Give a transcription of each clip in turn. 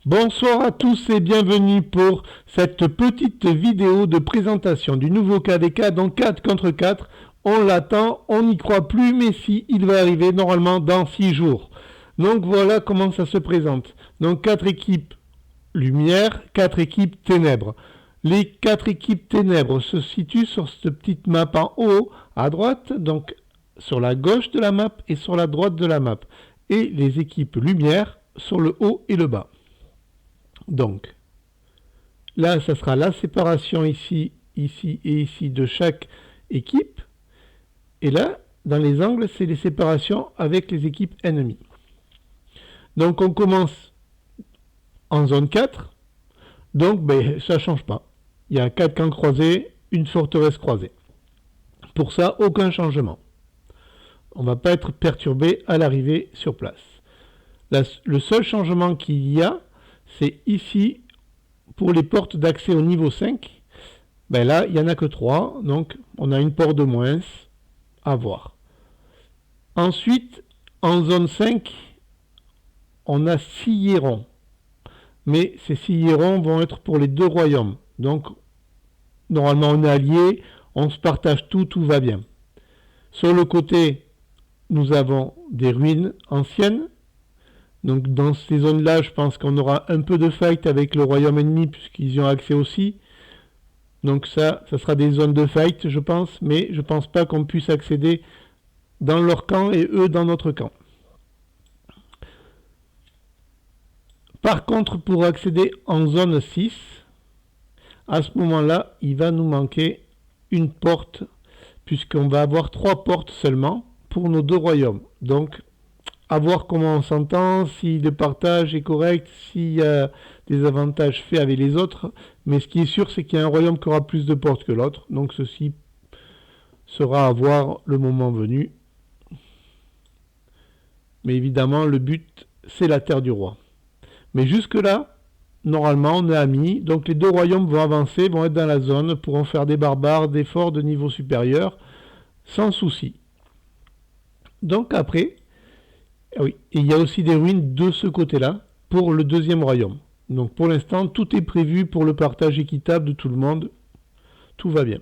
Bonsoir à tous et bienvenue pour cette petite vidéo de présentation du nouveau KVK dans 4 contre 4. On l'attend, on n'y croit plus, mais si, il va arriver normalement dans 6 jours. Donc voilà comment ça se présente. Donc 4 équipes lumière, 4 équipes ténèbres. Les 4 équipes ténèbres se situent sur cette petite map en haut à droite, donc sur la gauche de la map et sur la droite de la map. Et les équipes lumière sur le haut et le bas. Donc, là, ça sera la séparation ici, ici et ici de chaque équipe. Et là, dans les angles, c'est les séparations avec les équipes ennemies. Donc, on commence en zone 4. Donc, ça ne change pas. Il y a 4 camps croisés, une forteresse croisée. Pour ça, aucun changement. On ne va pas être perturbé à l'arrivée sur place. Le seul changement qu'il y a, c'est ici, pour les portes d'accès au niveau 5, là, il n'y en a que 3, donc on a une porte de moins à voir. Ensuite, en zone 5, on a 6 hiérons. Mais ces 6 hiérons vont être pour les 2 royaumes. Donc, normalement, on est alliés, on se partage tout, tout va bien. Sur le côté, nous avons des ruines anciennes. Donc dans ces zones-là, je pense qu'on aura un peu de fight avec le royaume ennemi, puisqu'ils y ont accès aussi. Donc ça sera des zones de fight, je pense, mais je pense pas qu'on puisse accéder dans leur camp et eux dans notre camp. Par contre, pour accéder en zone 6, à ce moment-là, il va nous manquer une porte, puisqu'on va avoir 3 portes seulement pour nos 2 royaumes. Donc, à voir comment on s'entend, si le partage est correct, s'il y a des avantages faits avec les autres. Mais ce qui est sûr, c'est qu'il y a un royaume qui aura plus de portes que l'autre. Donc ceci sera à voir le moment venu. Mais évidemment, le but, c'est la terre du roi. Mais jusque-là, normalement, on est amis. Donc les 2 royaumes vont avancer, vont être dans la zone, pourront faire des barbares, des forts de niveau supérieur, sans souci. Donc après... oui, et il y a aussi des ruines de ce côté-là pour le 2e royaume. Donc pour l'instant, tout est prévu pour le partage équitable de tout le monde. Tout va bien.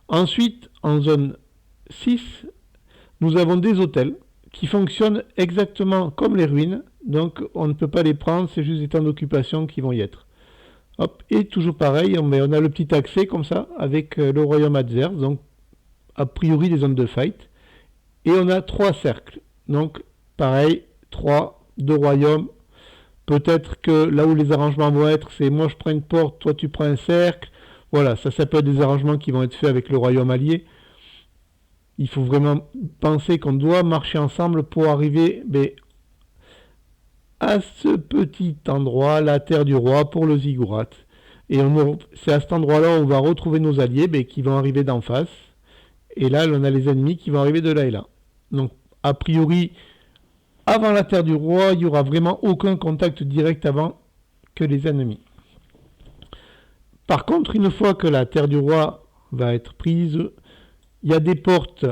Ensuite, en zone 6, nous avons des hôtels qui fonctionnent exactement comme les ruines. Donc on ne peut pas les prendre, c'est juste des temps d'occupation qui vont y être. Hop, et toujours pareil, on a le petit accès comme ça avec le royaume adverse. Donc a priori des zones de fight. Et on a 3 cercles. Donc pareil, 3, 2 royaumes. Peut-être que là où les arrangements vont être, c'est moi je prends une porte, toi tu prends un cercle. Voilà, ça peut être des arrangements qui vont être faits avec le royaume allié. Il faut vraiment penser qu'on doit marcher ensemble pour arriver à ce petit endroit, la terre du roi, pour le ziggurat. Et c'est à cet endroit-là où on va retrouver nos alliés qui vont arriver d'en face. Et là, on a les ennemis qui vont arriver de là et là. Donc, a priori... avant la terre du roi, il n'y aura vraiment aucun contact direct avant que les ennemis. Par contre, une fois que la terre du roi va être prise, il y a des portes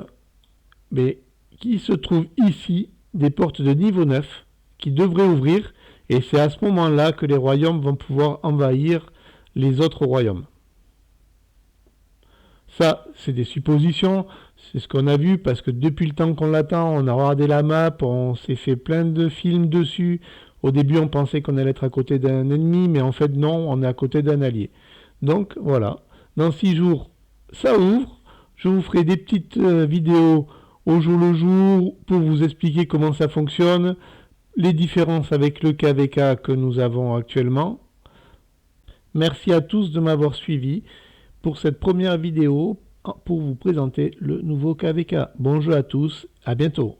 qui se trouvent ici, des portes de niveau 9, qui devraient ouvrir, et c'est à ce moment-là que les royaumes vont pouvoir envahir les autres royaumes. Ça, c'est des suppositions, c'est ce qu'on a vu, parce que depuis le temps qu'on l'attend, on a regardé la map, on s'est fait plein de films dessus. Au début, on pensait qu'on allait être à côté d'un ennemi, mais en fait, non, on est à côté d'un allié. Donc, voilà. Dans 6 jours, ça ouvre. Je vous ferai des petites vidéos au jour le jour pour vous expliquer comment ça fonctionne, les différences avec le KVK que nous avons actuellement. Merci à tous de m'avoir suivi pour cette première vidéo pour vous présenter le nouveau KVK. Bon jeu à tous, à bientôt.